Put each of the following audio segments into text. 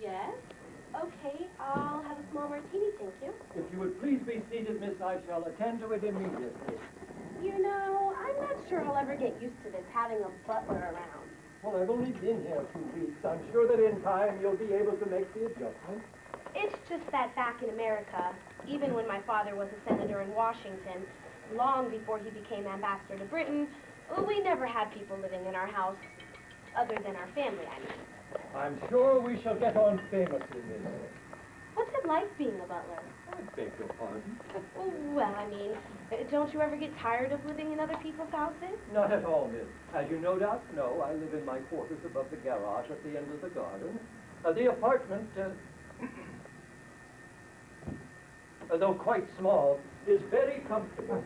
Yes? Okay, I'll have a small martini, thank you. If you would please be seated, miss, I shall attend to it immediately. You know, I'm not sure I'll ever get used to this, having a butler around. Well, I've only been here 2 weeks. I'm sure that in time you'll be able to make the adjustment. It's just that back in America, even when my father was a senator in Washington, long before he became ambassador to Britain, we never had people living in our house, other than our family, I mean. I'm sure we shall get on famously, miss. What's it like being a butler? I beg your pardon? Well, I mean, don't you ever get tired of living in other people's houses? Not at all, miss. As you no doubt know, I live in my quarters above the garage at the end of the garden. The apartment, though quite small, is very comfortable.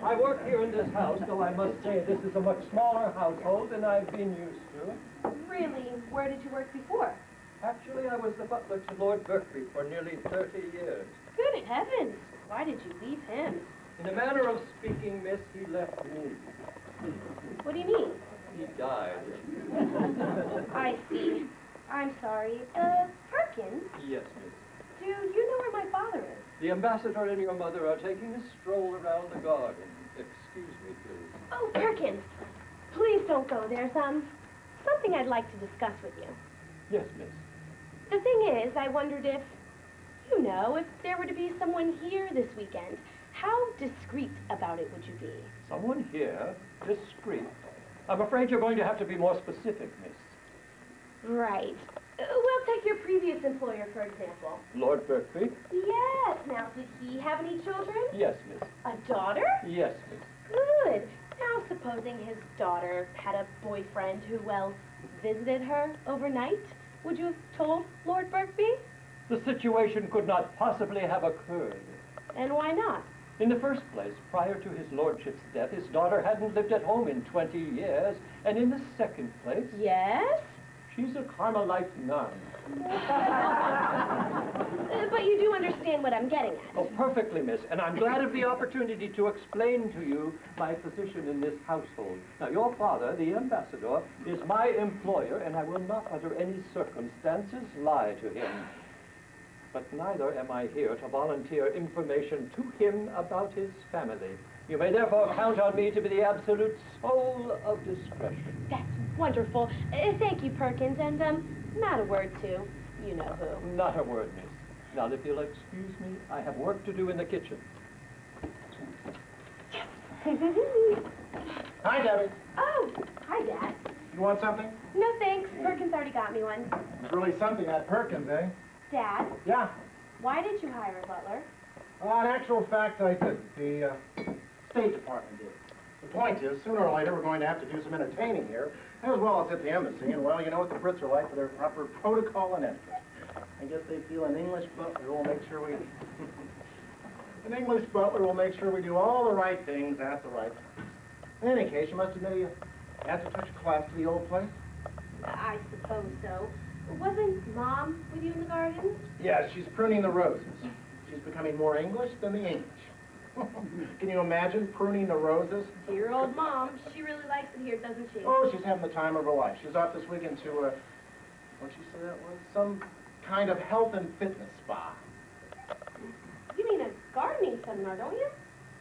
I work here in this house, though I must say this is a much smaller household than I've been used to. Really? Where did you work before? Actually, I was the butler to Lord Berkeley for nearly 30 years. Good heavens! Why did you leave him? In a manner of speaking, miss, he left me. What do you mean? He died. I see. I'm sorry. Perkins? Yes, miss. Do you know where my father is? The ambassador and your mother are taking a stroll around the garden. Excuse me, please. Oh, Perkins! Please don't go. There's, something I'd like to discuss with you. Yes, miss. The thing is, I wondered if, you know, if there were to be someone here this weekend, how discreet about it would you be? Someone here? Discreet? I'm afraid you're going to have to be more specific, miss. Right. Well, take your previous employer, for example. Lord Berkeley? Yes. Now, did he have any children? Yes, miss. A daughter? Yes, miss. Good. Now, supposing his daughter had a boyfriend who, well, visited her overnight, would you have told Lord Berkeley? The situation could not possibly have occurred. And why not? In the first place, prior to his lordship's death, his daughter hadn't lived at home in 20 years. And in the second place... Yes? She's a Carmelite nun. But you do understand what I'm getting at. Oh, perfectly, miss. And I'm glad of the opportunity to explain to you my position in this household. Now, your father, the ambassador, is my employer, and I will not under any circumstances lie to him. But neither am I here to volunteer information to him about his family. You may therefore count on me to be the absolute soul of discretion. That's wonderful. Thank you, Perkins, and, not a word to you know who. Not a word, miss. Now, if you'll excuse me, I have work to do in the kitchen. Hi, Debbie. Oh, hi, Dad. You want something? No, thanks. Perkins already got me one. It's really something, that Perkins, eh? Dad, Yeah. why did you hire a butler? In actual fact, I didn't. The State Department did. The point is, sooner or later, we're going to have to do some entertaining here, as well as at the embassy. And, well, you know what the Brits are like for their proper protocol and etiquette. I guess they feel an English butler will make sure we... an English butler will make sure we do all the right things at the right time. In any case, you must admit you had to touch a class to the old place. I suppose so. Wasn't Mom with you in the garden? Yes, she's pruning the roses. She's becoming more English than the English. Can you imagine pruning the roses? Dear old Mom. She really likes it here, doesn't she? Oh, she's having the time of her life. She's off this weekend to, what'd she say that was? Some kind of health and fitness spa. You mean a gardening seminar, don't you?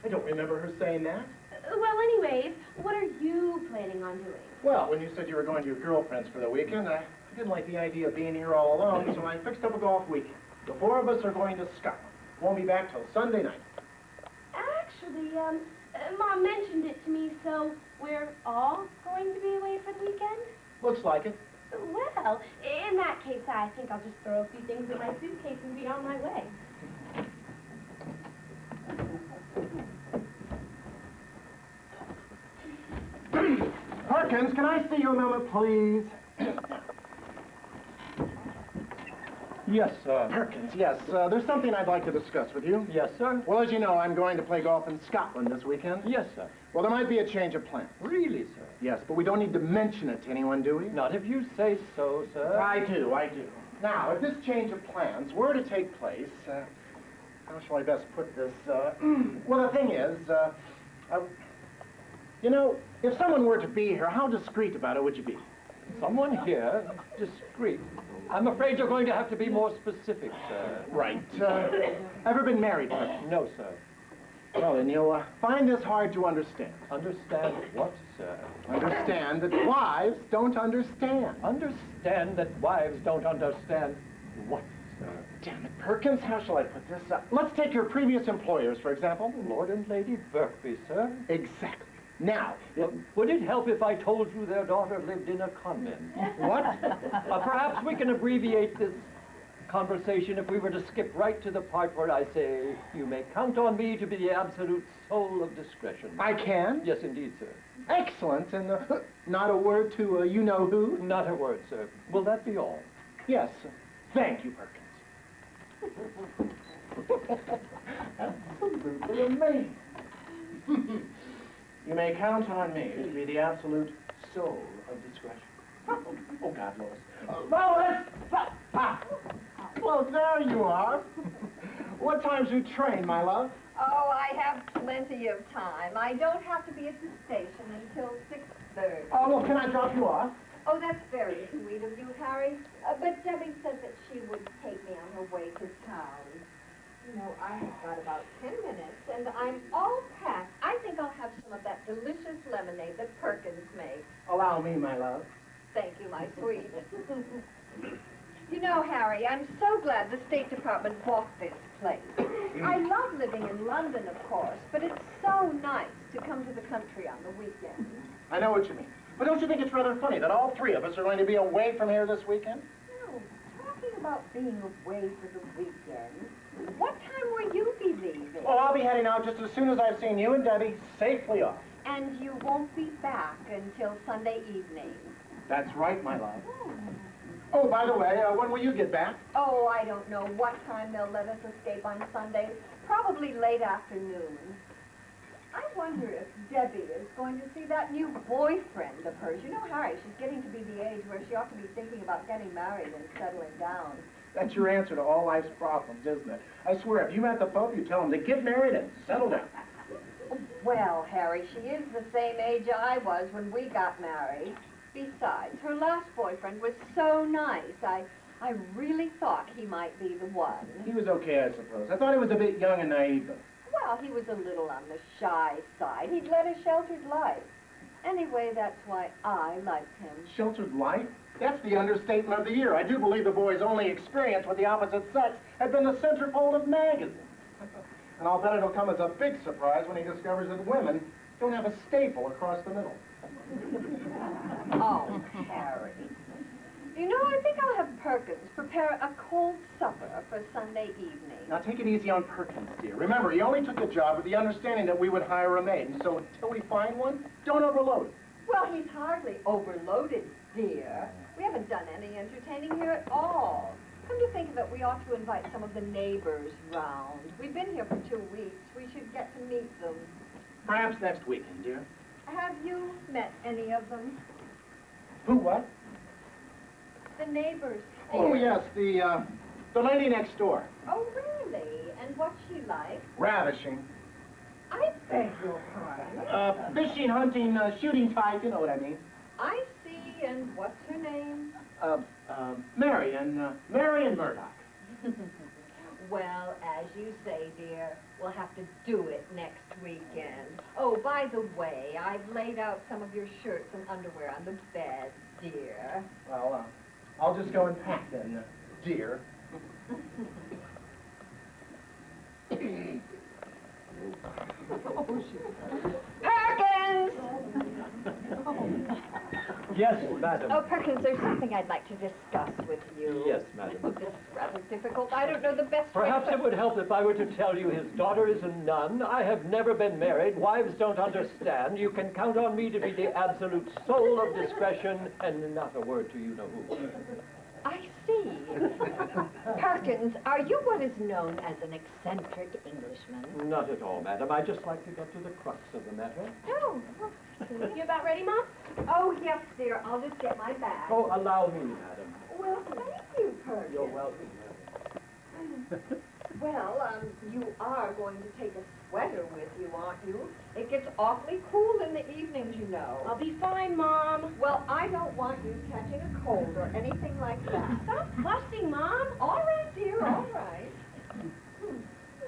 I don't remember her saying that. Well, anyways, what are you planning on doing? Well, when you said you were going to your girlfriend's for the weekend, I didn't like the idea of being here all alone, so I fixed up a golf weekend. The four of us are going to Scotland. Won't be back till Sunday night. Actually, Mom mentioned it to me, so we're all going to be away for the weekend? Looks like it. Well, in that case, I think I'll just throw a few things in my suitcase and be on my way. Perkins, can I see you a moment, please? Yes, sir. Perkins, yes. There's something I'd like to discuss with you. Yes, sir. Well, as you know, I'm going to play golf in Scotland this weekend. Yes, sir. Well, there might be a change of plans. Really, sir? Yes, but we don't need to mention it to anyone, do we? Not if you say so, sir. I do. Now, if this change of plans were to take place, how shall I best put this? Well, the thing is, you know, if someone were to be here, how discreet about it would you be? Someone here, discreet. I'm afraid you're going to have to be more specific, sir. Right. Ever been married, Perkins? No, sir. Well, then you'll find this hard to understand. Understand what, sir? Understand that wives don't understand. Understand that wives don't understand what, sir? Damn it, Perkins, how shall I put this? Let's take your previous employers, for example. Lord and Lady Berkby, sir. Exactly. Now, Would it help if I told you their daughter lived in a convent? what? Perhaps we can abbreviate this conversation if we were to skip right to the part where I say, you may count on me to be the absolute soul of discretion. I can? Yes, indeed, sir. Excellent. And not a word to you-know-who? Not a word, sir. Will that be all? Yes. Thank you, Perkins. Absolutely amazing. You may count on me to be the absolute soul of discretion. Oh, God, Lois. Lois! Ah. Well, there you are. What time's your train, my love? Oh, I have plenty of time. I don't have to be at the station until 6:30. Oh, well, can I drop you off? Oh, that's very sweet of you, Harry. But Debbie said that she would take me on her way to town. You know, I have got about 10 minutes, and I'm all packed. I think I'll have some of that delicious lemonade that Perkins makes. Allow me, my love. Thank you, my sweet. You know, Harry, I'm so glad the State Department bought this place. I love living in London, of course, but it's so nice to come to the country on the weekend. I know what you mean. But don't you think it's rather funny that all three of us are going to be away from here this weekend? No, talking about being away for the weekend, what time will you be leaving? Well, I'll be heading out just as soon as I've seen you and Debbie safely off. And you won't be back until Sunday evening. That's right, my love. Oh, by the way, when will you get back? Oh, I don't know what time they'll let us escape on Sunday. Probably late afternoon. I wonder if Debbie is going to see that new boyfriend of hers. You know, Harry, she's getting to be the age where she ought to be thinking about getting married and settling down. That's your answer to all life's problems, isn't it? I swear, if you met the Pope, you tell him to get married and settle down. Well, Harry, she is the same age I was when we got married. Besides, her last boyfriend was so nice. I really thought he might be the one. He was okay, I suppose. I thought he was a bit young and naive, though. Well, he was a little on the shy side. He'd led a sheltered life. Anyway, that's why I liked him. Sheltered life? That's the understatement of the year. I do believe the boy's only experience with the opposite sex had been the centerfold of magazines. And I'll bet it'll come as a big surprise when he discovers that women don't have a staple across the middle. Oh, Harry. You know, I think I'll have Perkins prepare a cold supper for Sunday evening. Now, take it easy on Perkins, dear. Remember, he only took the job with the understanding that we would hire a maid. And so until we find one, don't overload it. Well, he's hardly overloaded, dear. We haven't done any entertaining here at all. Come to think of it, we ought to invite some of the neighbors round. We've been here for 2 weeks. We should get to meet them. Perhaps next weekend, dear. Have you met any of them? Who, what? The neighbors. Oh, yes, the lady next door. Oh, really? And what's she like? Ravishing. I beg your pardon. Fishing, hunting, shooting type, you know what I mean. I see, and what's her name? Marion Murdoch. Well, as you say, dear, we'll have to do it next weekend. Oh, by the way, I've laid out some of your shirts and underwear on the bed, dear. Well, I'll just go and pack then, dear. Perkins! Yes, madam. Oh, Perkins, there's something I'd like to discuss with you. Yes, madam. Oh, this is rather difficult. I don't know the best way Perhaps to... it would help if I were to tell you his daughter is a nun. I have never been married. Wives don't understand. You can count on me to be the absolute soul of discretion and not a word to you-know-who. I see. Perkins, are you what is known as an eccentric Englishman? Not at all, madam. I just like to get to the crux of the matter. Oh. You about ready, Mom? Oh, yes, dear. I'll just get my bag. Oh, allow me, madam. Well, thank you, Perkins. You're welcome, madam. Well, you are going to take a sweater with you, aren't you? It gets awfully cool in the evenings, you know. I'll be fine, Mom. Well, I don't want you catching a cold or anything like that. Stop fussing, Mom. All right, dear, all right.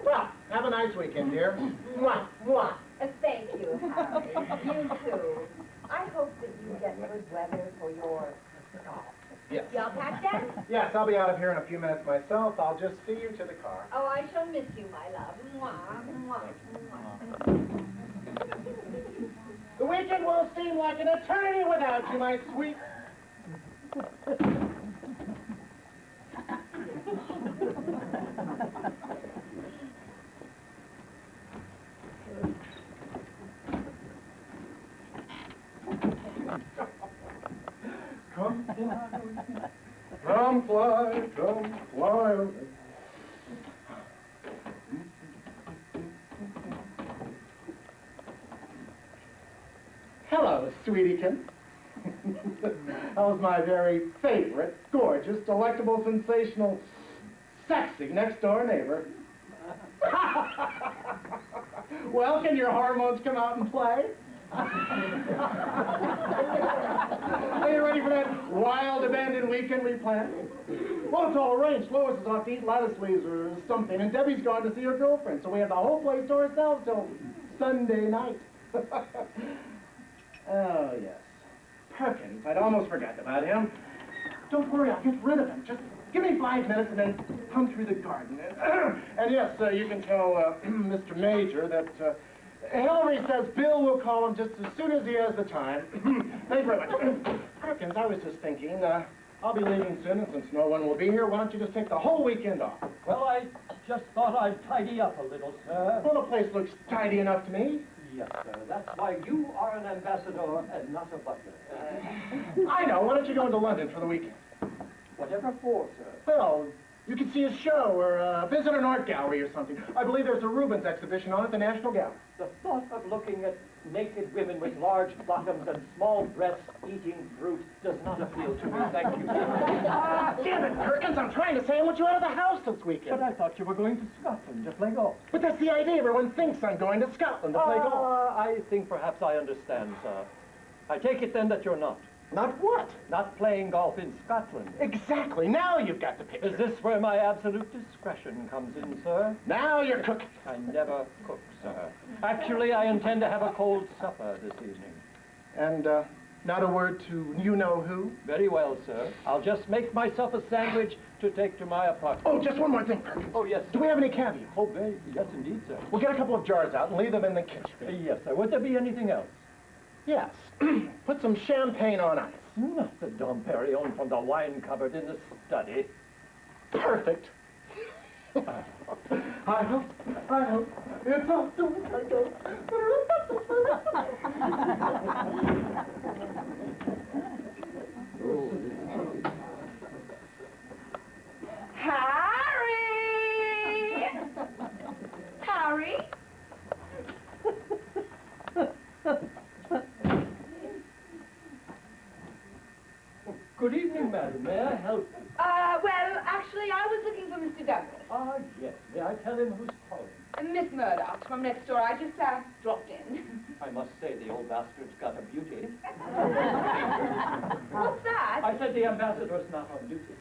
Well, have a nice weekend, dear. Mwah, mwah. Thank you, Harry. You too. I hope that you get good weather for your golf. Yes. Y'all packed then? Yes, I'll be out of here in a few minutes myself. I'll just see you to the car. Oh, I shall miss you, my love. Mwah, mwah, mwah. The weekend will seem like an eternity without you, my sweet. Come fly, come fly away. Hello, sweetiekin. That was my very favorite, gorgeous, delectable, sensational, sexy next-door neighbor. Well, can your hormones come out and play? Are you ready for that wild, abandoned weekend we planned? Well, it's all arranged. Lois is off to eat lettuce leaves or something, and Debbie's gone to see her girlfriend, so we have the whole place to ourselves till Sunday night. Oh, yes. Perkins, I'd almost forgotten about him. Don't worry, I'll get rid of him. Just give me 5 minutes and then come through the garden. And yes, you can tell Mr. Major that Hillary says Bill will call him just as soon as he has the time. Thank you very much. Perkins, I was just thinking, I'll be leaving soon, and since no one will be here, why don't you just take the whole weekend off? Well, I just thought I'd tidy up a little, sir. Well, the place looks tidy enough to me. Yes, sir. That's why you are an ambassador and not a butler. I know. Why don't you go into London for the weekend? Whatever for, sir. Well, you can see a show or visit an art gallery or something. I believe there's a Rubens exhibition on at the National Gallery. The thought of looking at naked women with large bottoms and small breasts eating fruit does not appeal to me, thank you. Damn it, Perkins, I'm trying to say I want you out of the house this weekend. But I thought you were going to Scotland to play golf. But that's the idea. Everyone thinks I'm going to Scotland to play golf. I think perhaps I understand, sir. I take it then that you're not. Not what? Not playing golf in Scotland. Exactly. Now you've got the picture. Is this where my absolute discretion comes in, sir? Now you're cooking. I never cook, sir. Actually, I intend to have a cold supper this evening. And, not a word to you-know-who? Very well, sir. I'll just make myself a sandwich to take to my apartment. Oh, just one more thing, Perkins. Oh, yes. Do we have any caviar? Oh, very, yes, indeed, sir. We'll get a couple of jars out and leave them in the kitchen. Yes, sir. Would there be anything else? Yes. Put some champagne on ice. Not the Dom Perignon from the wine cupboard in the study. Perfect. I hope. It's off to I go. Harry? Harry? Good evening, madam. May I help you? Well, actually, I was looking for Mr. Douglas. Ah, yes. May I tell him who's calling? Miss Murdoch from next door. I just dropped in. I must say the old bastard's got a beauty. What's that? I said the ambassador's not on duty.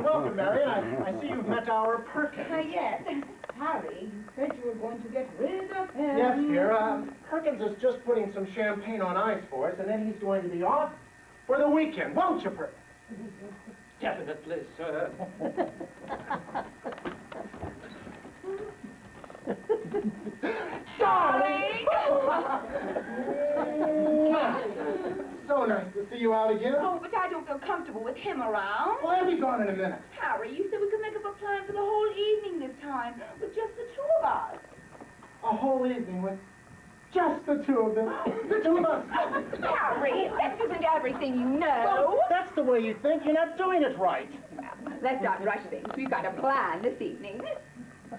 Welcome, Marion. I see you've met our Perkins. Yes. Harry, you said you were going to get rid of him. Yes, dear. Perkins is just putting some champagne on ice for us, and then he's going to be off for the weekend, won't you, Perkins? Definitely, sir. Darling! So nice to see you out again. Oh, but I don't feel comfortable with him around. Well, he'll be gone in a minute. Harry, you said we could make up a plan for the whole evening this time, with just the two of us. A whole evening with just the two of them. The two of us. Harry, this isn't everything you know. Well, that's the way you think. You're not doing it right. Let's not rush things. We've got a plan this evening.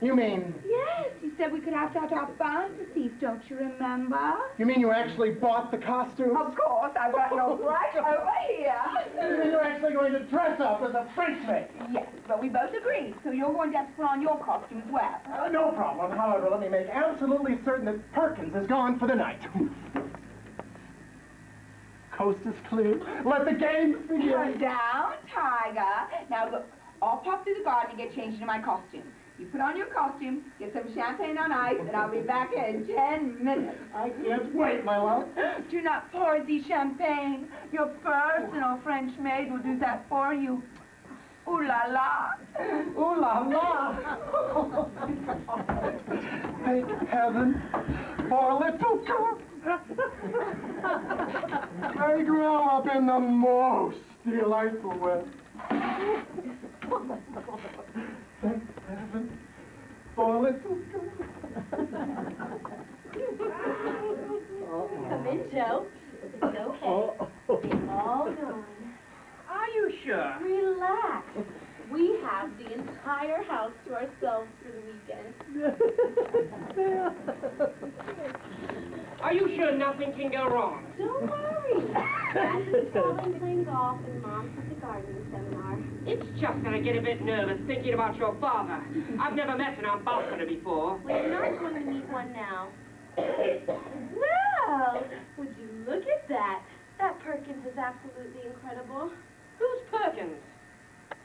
You mean Yes, you said we could act out our fantasies, don't you remember? you actually bought the costumes? Of course, I've got yours right over here. You mean you're actually going to dress up as a French maid. Yes, but we both agreed, so you're going to have to put on your costume as well. No problem. However, let me make absolutely certain that Perkins is gone for the night. Coast is clear. Let the games begin. Come down, Tiger. Now look, I'll pop through the garden and get changed into my costume. You put on your costume, get some champagne on ice, and I'll be back in 10 minutes. I can't wait, my love. Do not pour the champagne. Your personal French maid will do that for you. Ooh la la. Ooh la la. Thank heaven for a little girl. I grew up in the most delightful way. Thank heaven for a little girl. Come in, Joe. It's okay. It's all gone. Are you sure? Relax. We have the entire house to ourselves for the weekend. Are you sure nothing can go wrong? Don't worry. Dad is calling playing golf and Mom's at the gardening seminar. It's just that I get a bit nervous thinking about your father. I've never met an ambassador before. Well, you're not going to meet one now. Well, would you look at that? That Perkins is absolutely incredible. Who's Perkins?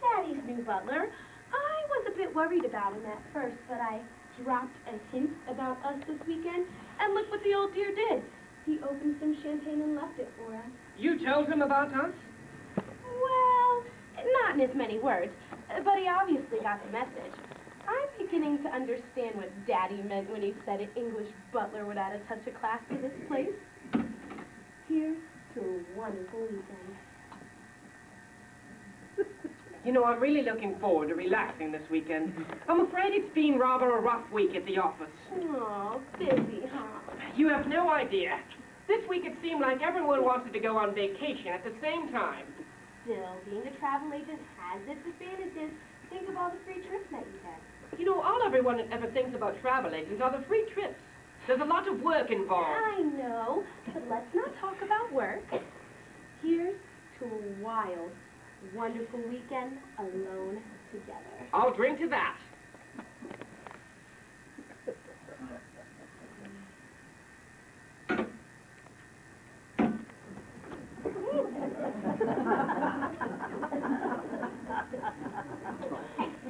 Daddy's new butler. I was a bit worried about him at first, but I dropped a hint about us this weekend, and look what the old dear did. He opened some champagne and left it for us. You told him about us? Well, not in as many words, but he obviously got the message. I'm beginning to understand what Daddy meant when he said an English butler would add a touch of class to this place. Here's to a wonderful weekend. You know, I'm really looking forward to relaxing this weekend. I'm afraid it's been rather a rough week at the office. Oh, busy, huh? You have no idea. This week it seemed like everyone wanted to go on vacation at the same time. Still, being a travel agent has its advantages. Think of all the free trips that you get. You know, all everyone ever thinks about travel agents are the free trips. There's a lot of work involved. I know, but let's not talk about work. Here's to a wild, wonderful weekend alone together. I'll drink to that.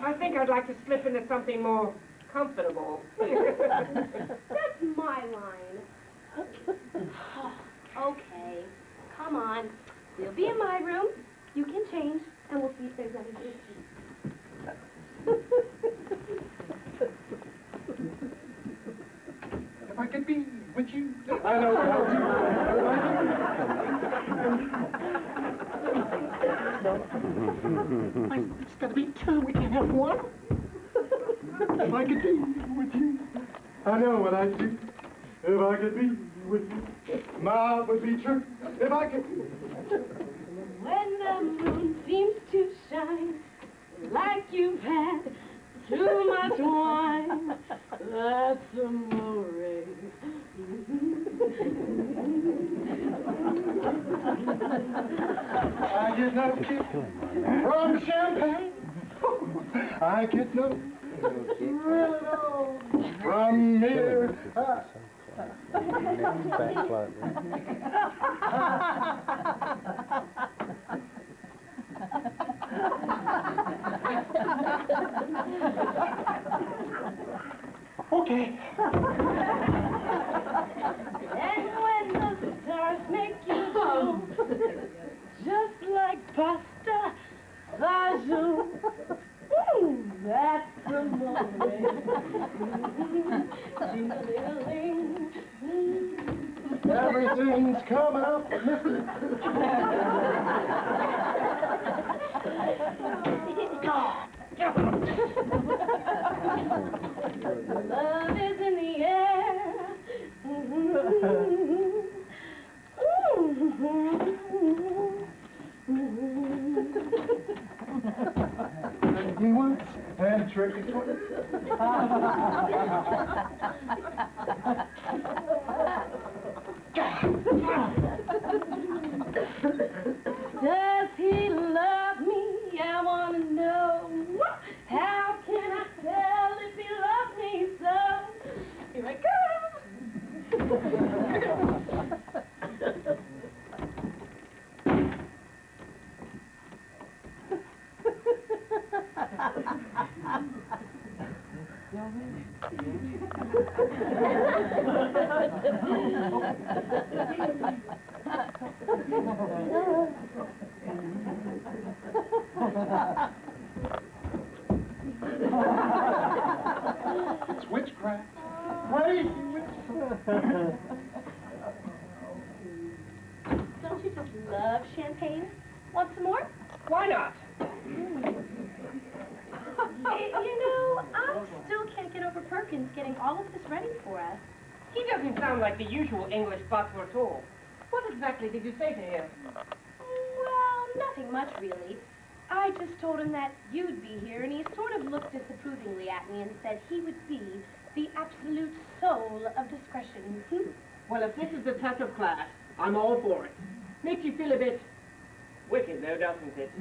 I think I'd like to slip into something more comfortable. That's my line. Okay, come on. We'll be in my room. You can change, and we'll see if there's anything to eat. If I could be with you, I know how to. It's got to be two. We can't have one. If I could be with you, I know what I'd do. If I could be with you, my heart would be true. If I could. When the moon seems to shine like you've had too much wine, that's amore. I get no kick from champagne. I get no thrill from mere. Okay. And when the stars make you jump, just like pasta fagioli, that's amore. Ding-a-ling-a-ling. Everything's coming up, mister. Love is in the air. He once had a trick or Does he love It's witchcraft. Crazy witchcraft. Don't you just love champagne? Want some more? Why not? You know, I still can't get over Perkins getting all of this ready for us. He doesn't sound like the usual English butler at all. What exactly did you say to him? Well, nothing much, really. I just told him that you'd be here, and he sort of looked disapprovingly at me and said he would be the absolute soul of discretion. Well, if this is the test of class, I'm all for it. Makes you feel a bit wicked, though, doesn't it?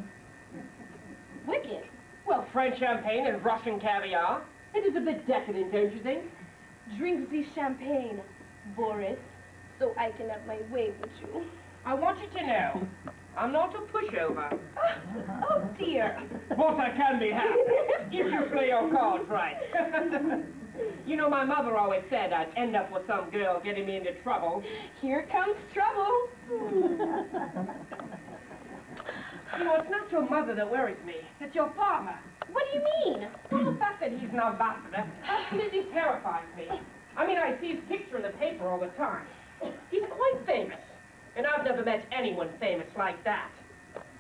Wicked. Well, French champagne and Russian caviar. It is a bit decadent, don't you think? Drink the champagne, Boris, so I can have my way with you. I want you to know, I'm not a pushover. Oh, dear. But I can be happy, if you play your cards right. You know, my mother always said I'd end up with some girl getting me into trouble. Here comes trouble. You know, it's not your mother that worries me. It's your father. What do you mean? Well, the fact that he's an ambassador absolutely terrifies me. I mean, I see his picture in the paper all the time. He's quite famous. And I've never met anyone famous like that.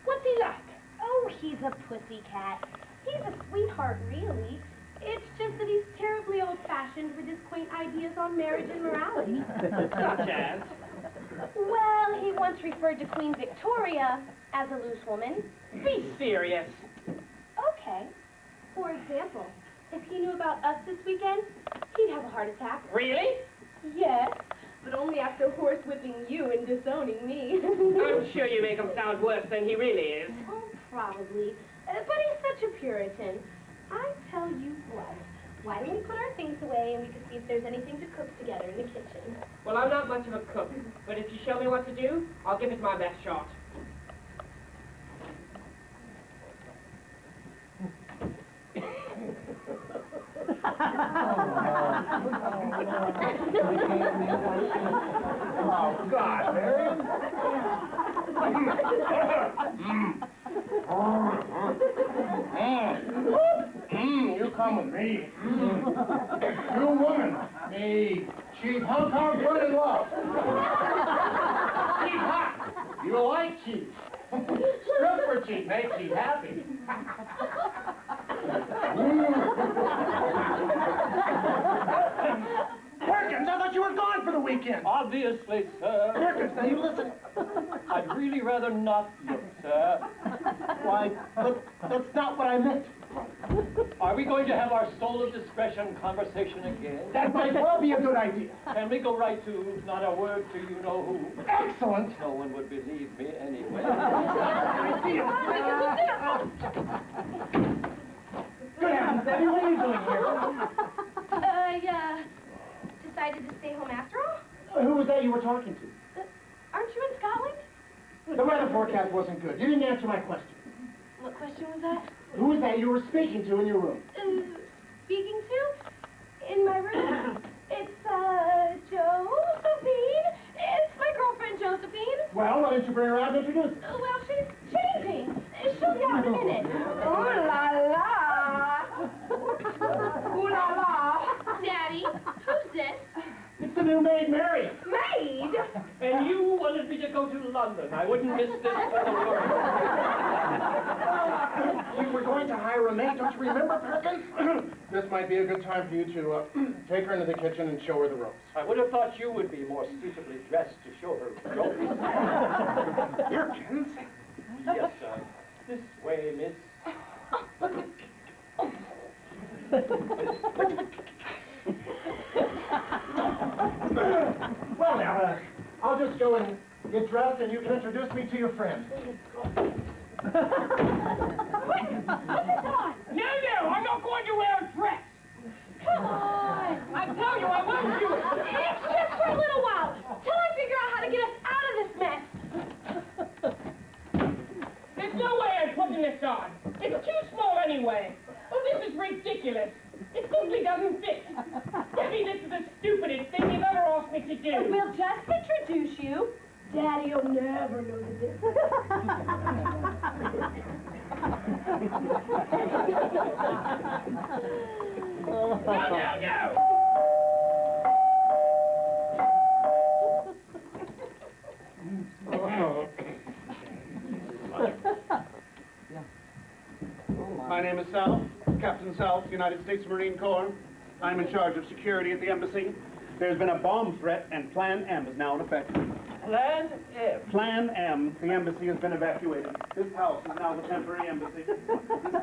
What's he like? Oh, he's a pussycat. He's a sweetheart, really. It's just that he's terribly old-fashioned with his quaint ideas on marriage and morality. Such as? Well, he once referred to Queen Victoria as a loose woman. Be serious. Okay. For example, if he knew about us this weekend, he'd have a heart attack. Really? Yes, but only after horsewhipping you and disowning me. I'm sure you make him sound worse than he really is. Oh, probably. But he's such a Puritan. I tell you what, why don't we put our things away and we can see if there's anything to cook together in the kitchen? Well, I'm not much of a cook, but if you show me what to do, I'll give it my best shot. Oh, God, Marion. You come with me. You woman. Me, Chief Hong Kong good in love. Chief Hot. You like Chief. Strip for Chief. Make Chief happy. Perkins, I thought you were gone for the weekend. Obviously, sir. Perkins, now you listen. I'd really rather not look, sir. Why, that's not what I meant. Are we going to have our soul of discretion conversation again? That might well be a good idea. Can we go right to not a word to you know who? Excellent. No one would believe me anyway. Good heavens, Debbie, what are you doing here? I decided to stay home after all. Who was that you were talking to? Aren't you in Scotland? The weather forecast wasn't good. You didn't answer my question. What question was that? Who was that you were speaking to in your room? Speaking to? In my room? It's, Josephine. It's my girlfriend, Josephine. Well, why didn't you bring her out and introduce her? Well, she's changing. She'll be out in a minute. Ooh la la! Ooh la la! Daddy, who's this? It's the new maid, Mary. Maid! And you wanted me to go to London. I wouldn't miss this for the world. We were going to hire a maid, don't you remember, Perkins? This might be a good time for you to take her into the kitchen and show her the ropes. I would have thought you would be more suitably dressed to show her the ropes. Perkins? Yes, sir. This way, miss. Well, now, I'll just go and get dressed and you can introduce me to your friend. What's this on? No, I'm not going to wear a dress. Come on. I tell you, I won't do it. It's just for a little while. Till I figure out how to get us out of this mess. There's no way I'm putting this on. It's too small anyway. Oh, this is ridiculous. It simply doesn't fit. Debbie, this is the stupidest thing you've ever asked me to do. We'll just introduce you. Daddy'll never know the difference. No, no, no! My name is South, Captain South, United States Marine Corps. I'm in charge of security at the embassy. There's been a bomb threat, and Plan M is now in effect. Plan M. Plan M, the embassy has been evacuated. This house is now the temporary embassy. This is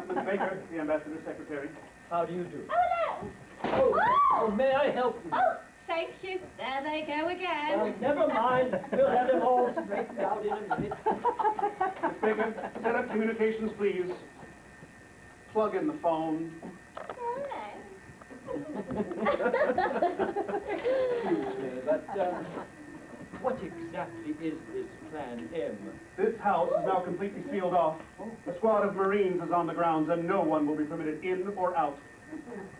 Miss Baker, the ambassador's secretary. How do you do? Hello. Oh, may I help you? Oh, thank you. There they go again. Never mind. We'll have them all straightened out in a minute. Miss Baker, set up communications, please. Plug in the phone. Excuse me, but what exactly is this Plan M? This house is now completely sealed off. A squad of Marines is on the grounds, and no one will be permitted in or out.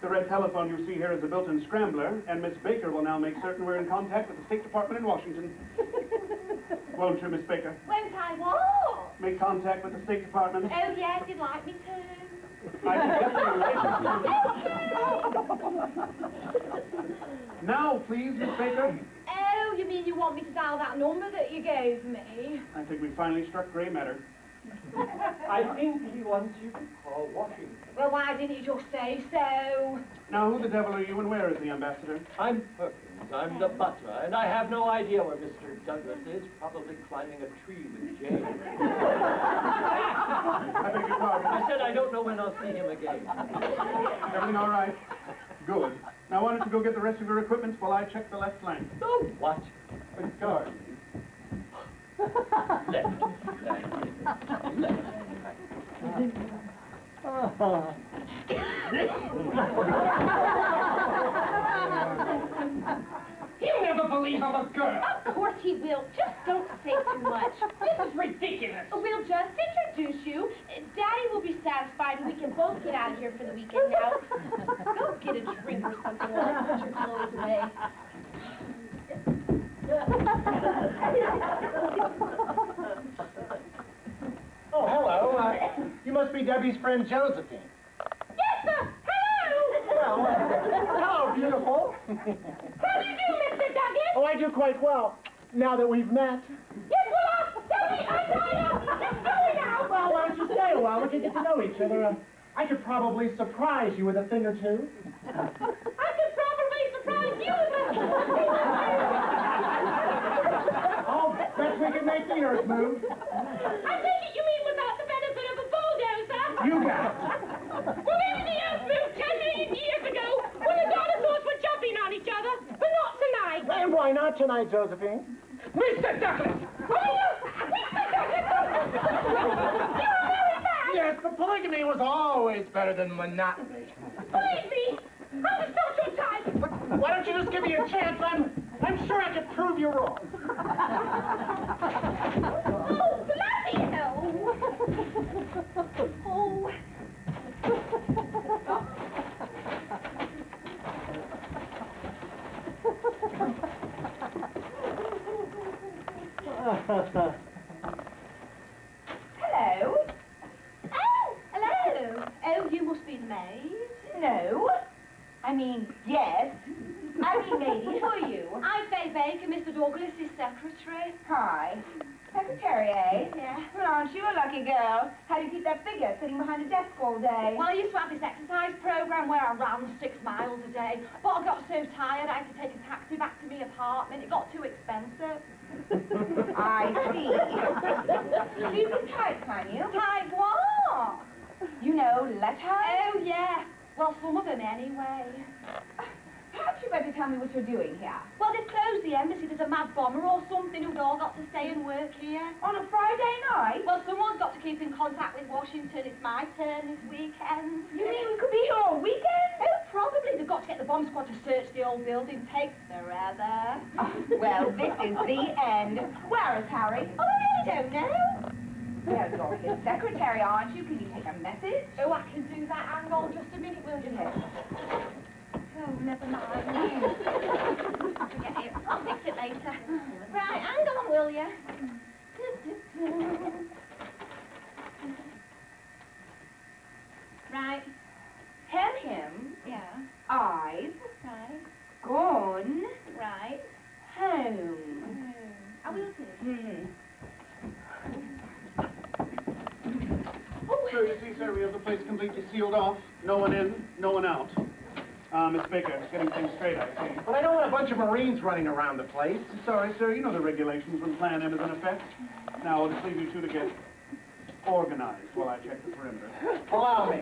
The red telephone you see here is a built-in scrambler, and Miss Baker will now make certain we're in contact with the State Department in Washington. Won't you, Miss Baker? Won't I what? Make contact with the State Department. Oh, yes, you'd like me to. I can get you right. Now, please, Miss Baker. Oh, you mean you want me to dial that number that you gave me? I think we finally struck gray matter. I think he wants you to call Washington. Well, why didn't you just say so? Now, who the devil are you, and where is the ambassador? I'm Perkins. I'm the butler, and I have no idea where Mr. Douglas is. Probably climbing a tree with Jane. I beg your pardon. I said I don't know when I'll see him again. Everything all right? Good. Now, why don't you go get the rest of your equipment while I check the left flank? Oh, what? A guard. Left. He'll never believe I'm a girl. Of course he will. Just don't say too much. This is ridiculous. We'll just introduce you. Daddy will be satisfied and we can both get out of here for the weekend now. Go get a drink or something while I put your clothes away. Oh, hello. You must be Debbie's friend Josephine. Yes, sir. Hello. Well, hello, beautiful. How do you do, Mr. Douglas? Oh, I do quite well, now that we've met. Yes, well, Daddy, I'm let's go now. Well, why don't you stay a while? We can get to know each other. I could probably surprise you with a thing or two. I could probably surprise you with Oh, best we can make the earth move. I take it you mean without the benefit of a bulldozer? You got it. Well, maybe the earth moved 10 million years ago when the dinosaurs were jumping on each other, but not tonight. And why not tonight, Josephine? Mr. Douglas! Yes, but polygamy was always better than monotony. Believe me, I'm the social type. But why don't you just give me a chance? I'm sure I could prove you wrong. Oh, bloody hell. Oh. Hello? Oh, hello. Oh, you must be the maid. No. I mean, yes. I mean, lady, who are you? I'm Faye Baker, Mr. Douglas' secretary. Hi. Secretary, eh? Yeah. Well, aren't you a lucky girl? How do you keep that figure sitting behind a desk all day? Well, I used to have this exercise program where I ran 6 miles a day, but I got so tired I had to take a taxi back to my apartment. It got too expensive. I see. You can type, can you? Type what? You know, letters? Oh, yeah. Well, some of them anyway. Perhaps you better tell me what you're doing here. Well, they've closed the embassy. There's a mad bomber or something who'd all got to stay and work here. On a Friday night? Well, someone's got to keep in contact with Washington. It's my turn this weekend. You mean we could be here all weekend? Oh, probably. They've got to get the bomb squad to search the old building. Takes forever. Oh, well, this is the end. Where is Harry? Oh, I really don't know. Well, you're his secretary, aren't you? Can you take a message? Oh, I can do that. Hang on just a minute, will you? Yes. Oh, never mind. Forget it. I'll fix it later. Right, hang on, will ya? Right. Tell him. Yeah. I've. Right. Gone. Right. Home. I will do. So you see, sir, we have the place completely sealed off. No one in, no one out. Miss Baker, getting things straight, I see. But I don't want a bunch of Marines running around the place. Sorry, sir, you know the regulations when Plan M is in effect. Now, I'll just leave you two to get organized while I check the perimeter. Allow me.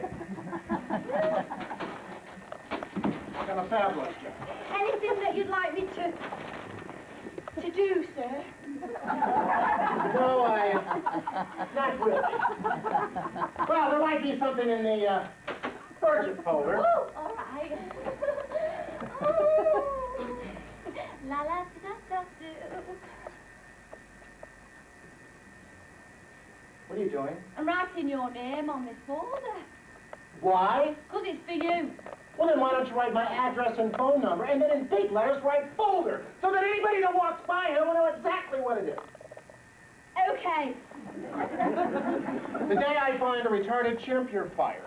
Done a fabulous job. Anything that you'd like me to do, sir? No, not really. Well, there might be something in the urgent folder. Oh, all right. Oh. La la da da do. What are you doing? I'm writing your name on this folder. Why? 'Cause it's for you. Well, then why don't you write my address and phone number, and then in big letters write folder, so that anybody that walks by here will know exactly what it is. Okay. The day I find a retarded chimp, you're fired.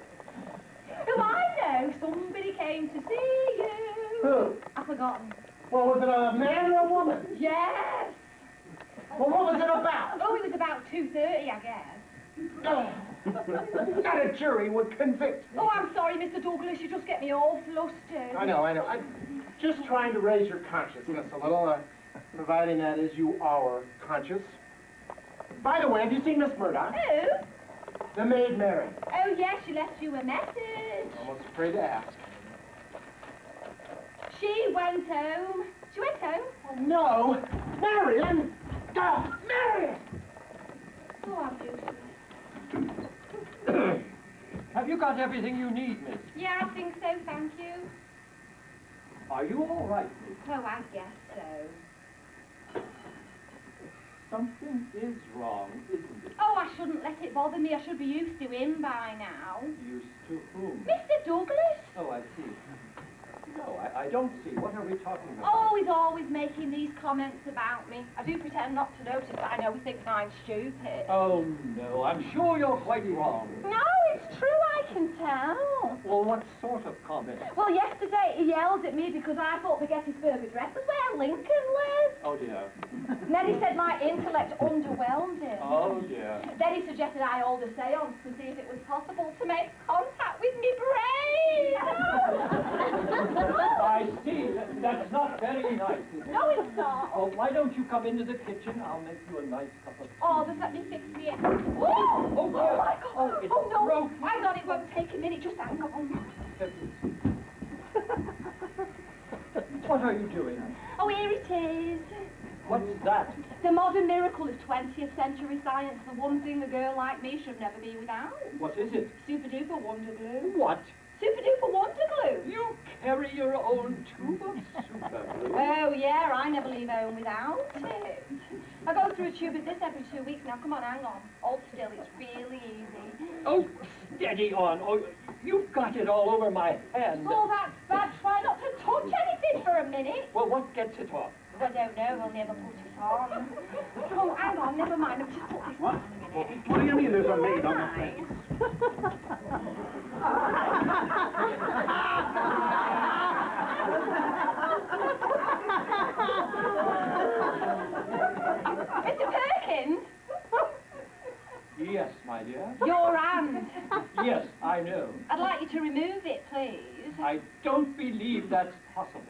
Do I know somebody came to see you? Who? I've forgotten. Well, was it a man or a woman? Yes. Well, what was it about? Oh, it was about 2:30, I guess. Not a jury would convict me. Oh, I'm sorry, Mr. Douglas. You just get me all flustered. I know. I'm just trying to raise your consciousness a little, providing that is you are conscious. By the way, have you seen Miss Murdoch? Who? The maid Mary. Oh, yes, she left you a message. Almost afraid to ask. She went home. She went home? Oh, no! Marion! Oh, Marion! Oh, I'm useless. Have you got everything you need, miss? Yeah, I think so, thank you. Are you all right, miss? Oh, I guess so. Something is wrong, isn't it? Oh, I shouldn't let it bother me. I should be used to him by now. Used to whom? Mr. Douglas? Oh, I see. No, I don't see. What are we talking about? Oh, he's always making these comments about me. I do pretend not to notice, but I know he thinks I'm stupid. Oh, no, I'm sure you're quite wrong. No, it's true, I can tell. Well, what sort of comment? Well, yesterday he yelled at me because I thought the Gettysburg Address was where Lincoln lived. Oh, dear. And then he said my intellect underwhelmed him. Oh, dear. Then he suggested I hold a seance to see if it was possible to make contact with me brain. I see. That's not very nice, is it? No, it's not. Oh, why don't you come into the kitchen? I'll make you a nice cup of tea. Oh, just let me fix the... Oh, Oh, dear. my God. Oh, it's Oh, no. broken. Hang on, it won't take a minute. Just hang on. What are you doing? Oh, here it is. What's that? The modern miracle of 20th century science. The one thing a girl like me should never be without. What is it? Super-duper wonder glue. What? Super-duper wonder glue. You carry your own tube of super glue? Oh, yeah, I never leave home without it. I go through a tube of this every 2 weeks. Now, come on, hang on. Hold still, it's really easy. Oh, steady on. Oh, you've got it all over my hand. Oh, that's bad. Try not to touch anything for a minute. Well, what gets it off? I don't know, we'll never put it on. Oh, hang on, never mind. I'll just put this What? on a minute. What do you mean there's a maid on the place? Mr. Perkins, Yes, my dear. your hand. Yes, I know. I'd like you to remove it, please. I don't believe that's possible.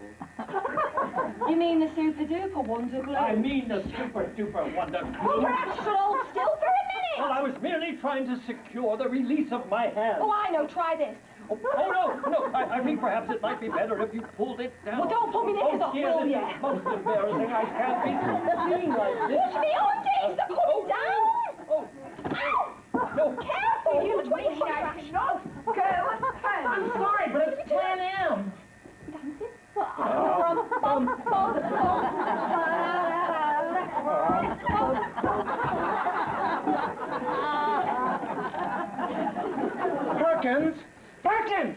You mean the super-duper wonder glue? I mean the super-duper wonder Well, glue. perhaps you should hold still for a minute. Well, I was merely trying to secure the release of my hand. Oh, I know. Try this. Oh, no. I think perhaps it might be better if you pulled it down. Well, don't pull me knickers off, dear, will this ya? is most embarrassing. I can't be seen like this. Push me under. It's the coming down. Oh, Ow! no. Careful, you between your contractions. I'm sorry, but it's Plan M. Oh, Perkins, Perkins!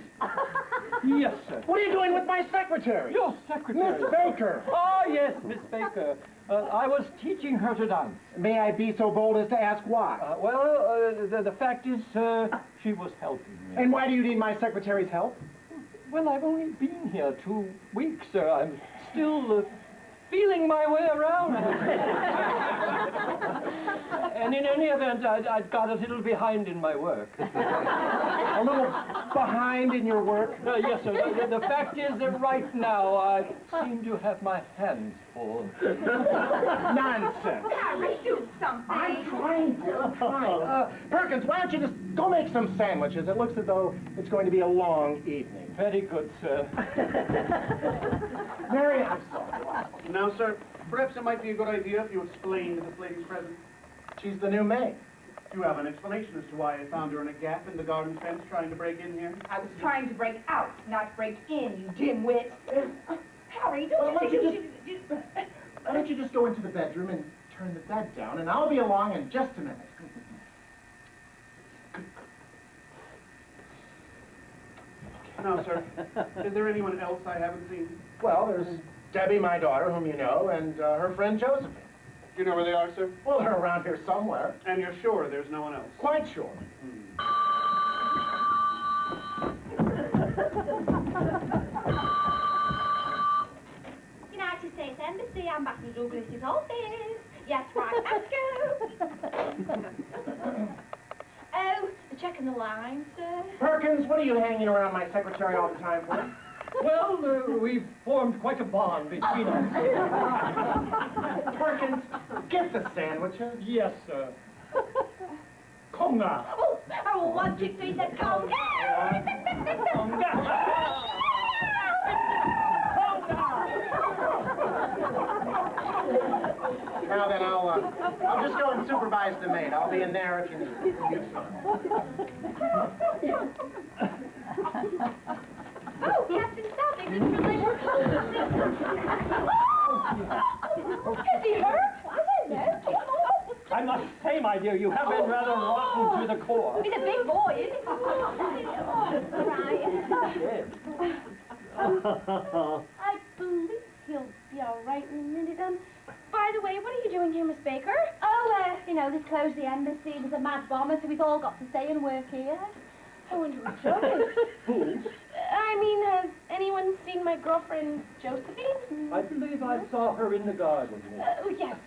Yes, sir. What are you doing with my secretary? Your secretary. Miss Baker! Oh, yes, Miss Baker. I was teaching her to dance. May I be so bold as to ask why? The fact is, she was helping me. And why do you need my secretary's help? Well, I've only been here 2 weeks, sir. I'm still feeling my way around. And in any event, I'd got a little behind in my work. A little behind in your work? Yes, sir. The fact is that right now I seem to have my hands full. Nonsense. Harry, do something. I'm trying, dear. I'm trying. Perkins, why don't you just go make some sandwiches? It looks as though it's going to be a long evening. Very good, sir. Mary, I'm sorry. Now, sir, perhaps it might be a good idea if you explain to this lady's present. She's the new maid. Do you have an explanation as to why I found her in a gap in the garden fence trying to break in here? I was trying to break out, not break in, you dimwit. Harry, Well, don't why you don't think you Why don't you just go into the bedroom and turn the bed down, and I'll be along in just a minute. Now, sir, is there anyone else I haven't seen? Well, there's Debbie, my daughter, whom you know, and her friend Josephine. Do you know where they are, sir? Well, they're around here somewhere. And you're sure there's no one else? Quite sure. United States Embassy, Ambassador Douglas's office. Yes, right, let's go. Oh, they're checking the line, sir. Perkins, what are you hanging around my secretary all the time for? Well, we've formed quite a bond between us. Perkins, get the sandwiches. Yes, sir. Conga. Oh, 1, 2, 3, said conga. Now then, I'll just go and supervise the maid. I'll be in there if you need Oh, Captain Southing, this relation. Is he hurt? I don't know. I must say, my dear, you have been rather rotten to the core. He's a big boy, isn't he? Right. Yes. I believe he'll be all right in a minute. By the way, what are you doing here, Miss Baker? Oh, you know, they've closed the embassy. There's a mad bomber, so we've all got to stay and work here. I wonder who chose. Fools. I mean, has anyone seen my girlfriend, Josephine? I believe I saw her in the garden. Oh, yes.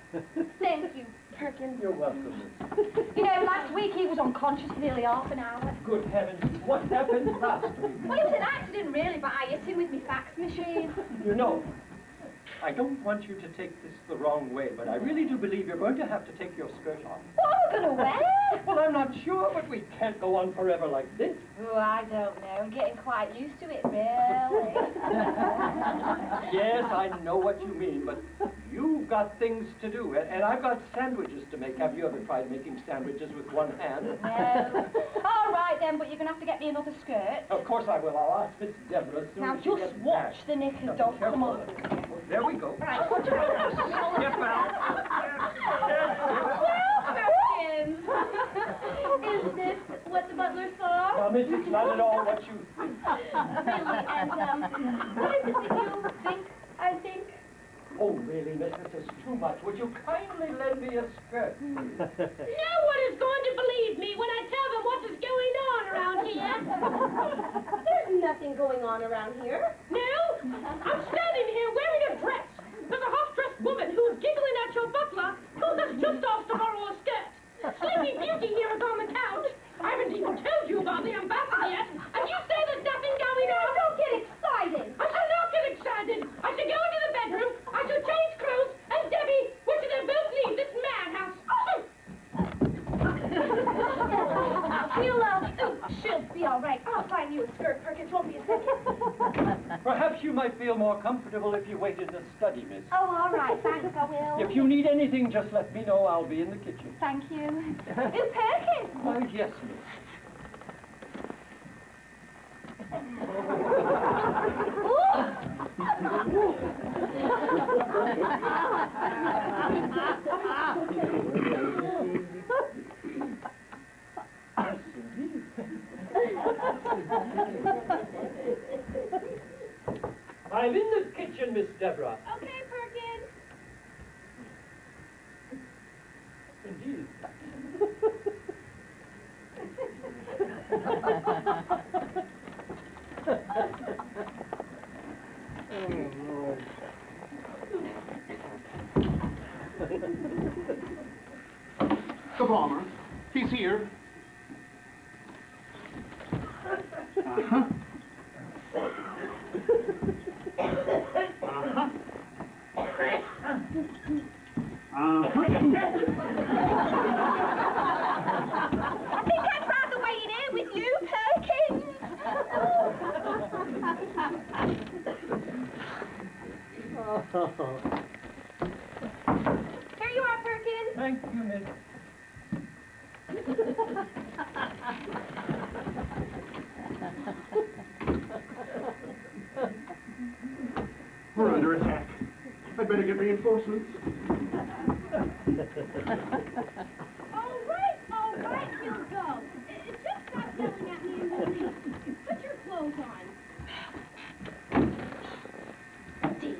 Thank you, Perkins. You're welcome, miss. You know, last week he was unconscious for nearly half an hour. Good heavens, what happened last week? Well, it was an accident, really, but I hit him with my fax machine. You know, I don't want you to take this the wrong way, but I really do believe you're going to have to take your skirt off. What am I going to wear? Well, I'm not sure, but we can't go on forever like this. Oh, I don't know. I'm getting quite used to it, really. Yes, I know what you mean, but you've got things to do, and I've got sandwiches to make. Have you ever tried making sandwiches with one hand? No. All right, then, but you're going to have to get me another skirt. Of course I will. I'll ask Miss Deborah as soon Now, as she just gets watch back. the knickers, Now, don't careful. come on. There we go. Right, watch out. Step out. Perkins! Is this what the butler saw? Now, miss, it's not at all what you think. Really, and, what is it that you think? Oh, really, miss, this is too much. Would you kindly lend me a skirt? No one is going to believe me when I tell them what is going on around here. There's nothing going on around here. No? I'm standing here wearing a dress. There's a half-dressed woman who's giggling at your butler who has just asked to borrow a skirt. Sleeping Beauty here is on the couch. I haven't even told you about the ambassador yet, and you say there's nothing going on. Don't get excited. I shall not get excited. I shall go into the bedroom, I shall change clothes, and Debbie, we shall both leave this madhouse. She'll be all right. I'll find you a skirt, Perkins. Won't be a second. Perhaps you might feel more comfortable if you wait in the study, miss. Oh, all right, thanks, I will. If you need anything, just let me know. I'll be in the kitchen. Thank you. Oh, Perkins! Why, yes, miss. Oh. I'm in the kitchen, Miss Deborah. Okay, Perkins. Indeed. The bomber. He's here. Uh-huh. Uh-huh. I think I'd rather wait in here with you, Perkins. Here you are, Perkins. Thank you, Miss. We're under attack. I'd better get reinforcements. All right, you'll go. Just stop yelling at me and put your clothes on. Damn.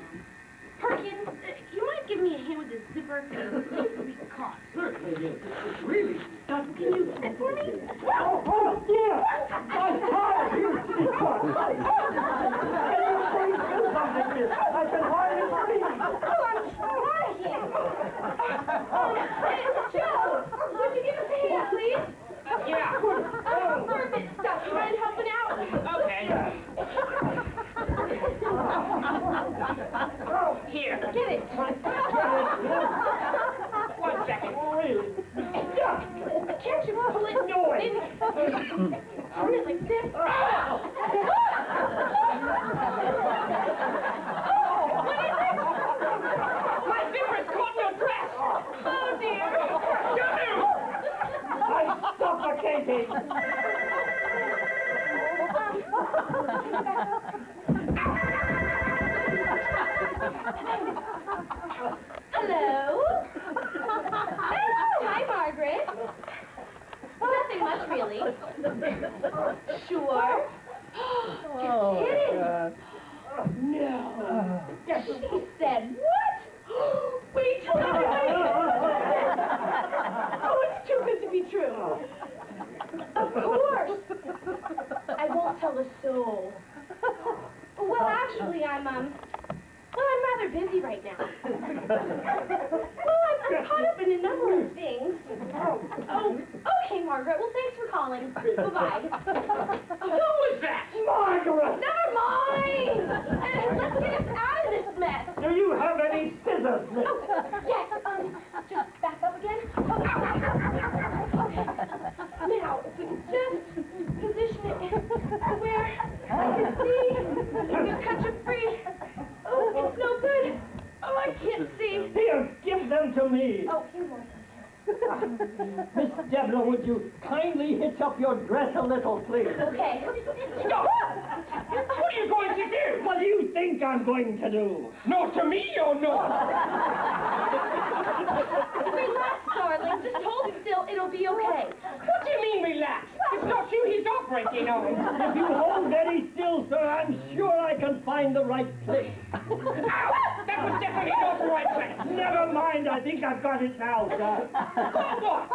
Perkins, you might give me a hand with this zipper. It needs to be caught. Certainly, yes. Really? Can you sit for me? Oh, dear! My heart! You secret! Can you please do something, miss? I can hardly breathe. Oh, I'm trying. Joe, would you give us a hand, please? Yeah. Perfect. Stop trying helping out. Okay. Here. Get it. One second. Really? Can't you pull it? Do it. Turn it like this. Oh, what is it? My zipper's caught in your dress. Oh, dear. I'm suffocating! Hello? Oh, hi, Margaret. Nothing much, really. Sure? You're kidding. No. She said what? Wait till I Oh, it's too good to be true. Of course. I won't tell a soul. Well, actually, I'm rather busy right now. Well, I'm caught up in a number of things. Oh, okay, Margaret. Well, thanks for calling. Bye-bye. Who was that? Margaret! Never mind! Let's get us out of this mess. Do you have any scissors, miss? Oh, yes, just back up again. Okay. Now, if we can just position it where I can see, you can cut you free. Oh, it's no good. Oh, I can't see. Here, give them to me. Oh, here, Martha. Miss Deborah, would you kindly hitch up your dress a little, please? Okay. Stop! What are you going to do? What do you think I'm going to do? No, to me or not? Relax, darling. Just hold still. It'll be okay. What do you mean relax? It's not you he's operating on. If you hold very still, sir, I'm sure I can find the right place. Ow! That was definitely not the right place. Never mind, I think I've got it now, sir. What?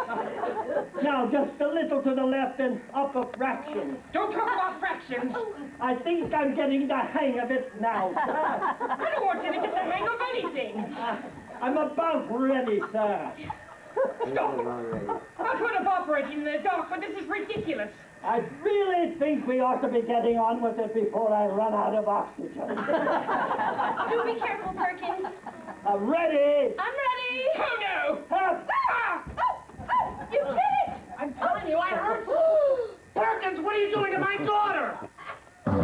Now, just a little to the left and up a fraction. Don't talk about fractions. I think I'm getting the hang of it now, sir. I don't want you to get the hang of anything. I'm about ready, sir. Stop! I've heard of operating in the dark, but this is ridiculous. I really think we ought to be getting on with it before I run out of oxygen. Do be careful, Perkins. Ready? I'm ready. Oh no! Ah! Oh, you did it! I'm telling you, I heard... Perkins, what are you doing to my daughter? Well,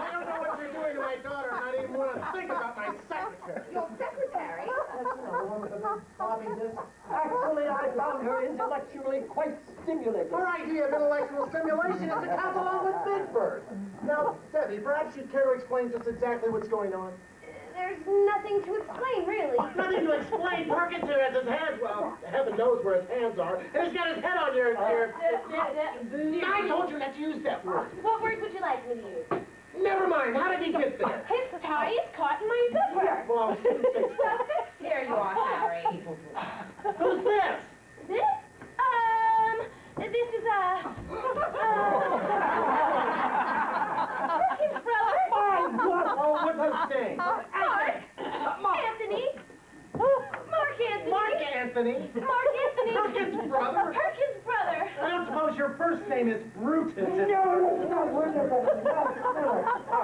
I don't know what you're doing to my daughter, and I didn't even want to think about my secretary. Your secretary? That's, the one with the big floppy disk. Actually, I found her intellectually quite stimulating. Her idea of intellectual stimulation is to come along with Big Bird. Now, Debbie, perhaps you'd care to explain just exactly what's going on? There's nothing to explain, really. Nothing to explain. Perkins here has his hands... knows where his hands are, and he's got his head on your... I told you not to use that word. What word would you like me to use? Never mind, how did he get there? His tie is caught in my zipper. Well, Here you are, Harry. who's this? This? This is, Perkins' brother. Oh, what's his name? Mark. Anthony. Mark Anthony. Mark Anthony. Mark Anthony. Perkins' brother. Perkins' brother. I don't suppose your first name is Brutus.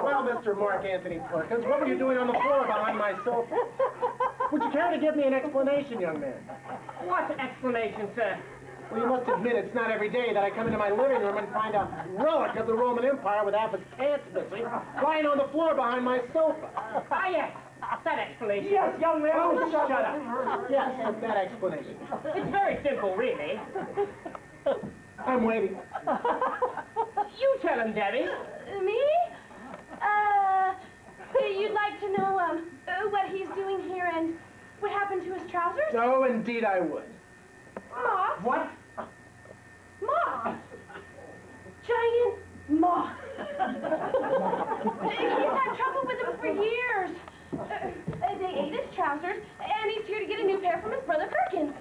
Well, Mr. Mark Anthony Perkins, what were you doing on the floor behind my sofa? Would you care to give me an explanation, young man? What explanation, sir? Well, you must admit it's not every day that I come into my living room and find a relic of the Roman Empire with half its pants missing, lying on the floor behind my sofa. Ah, yes. That explanation. Yes, young man. Oh, shut up. Yes, that explanation. It's very simple, really. I'm waiting. You tell him, Debbie. Me? You'd like to know, what he's doing here and what happened to his trousers? No, indeed I would. Moth? What? Moth! Giant moth! He's had trouble with them for years. They ate his trousers, and he's here to get a new pair from his brother Perkins.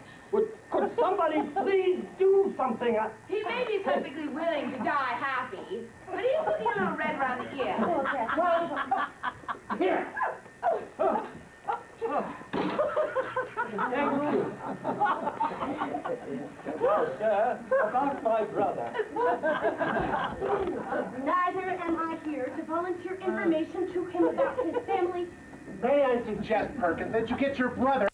Could somebody please do something? He may be perfectly willing to die happy, but he's looking a little red around the ear. Here. Thank you. Well, sir, about my brother. Neither am I here to volunteer information to him about his family. May I suggest, Perkins, that you get your brother...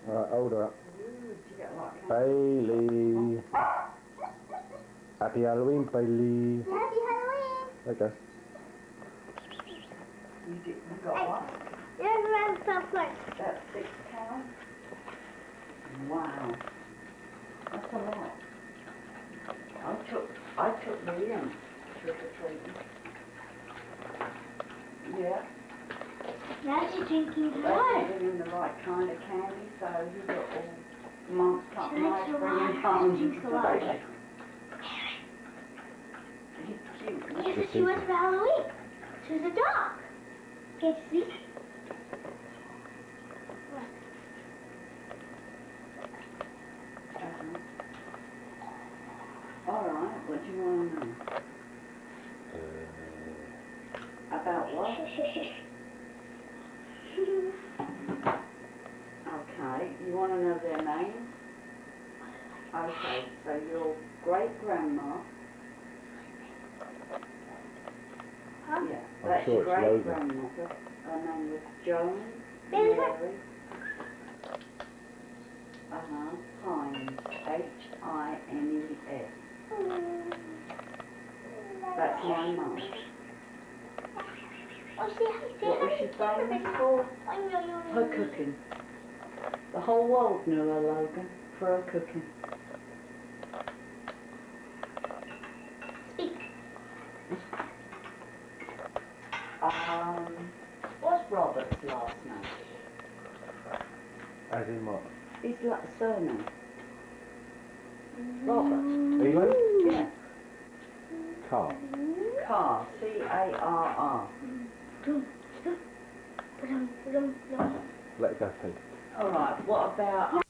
All right, hold her up. Bailey. Happy Halloween, Bailey. Happy Halloween. Okay. You got what? Here's my stuff like. That's £6. Wow. That's a lot. I took me in trick-or-treating. Yeah. Now she's drinking They water. gave him the right kind of candy, so he got all months cut She likes nice the bringing water. home She drinks a lot. He's cute. Guess what she was for Halloween? She was a dog. Can't you see? All right, what do you want to know? About what? Okay, you want to know their names? Okay, so your great-grandma... Huh? Yeah, I'm that's sure your it's Logan. great-grandmother. Her name was Joan Baby, Mary. Hines. Hines. That's my mum. Oh, What was she famous for? Her cooking. The whole world knew her, Logan, for her cooking. Speak. What's Robert's last name? As in what? His surname. Robert. Are you ready? Yeah. Carl. Carr. C-A-R-R. Let go, Pete. All right. What about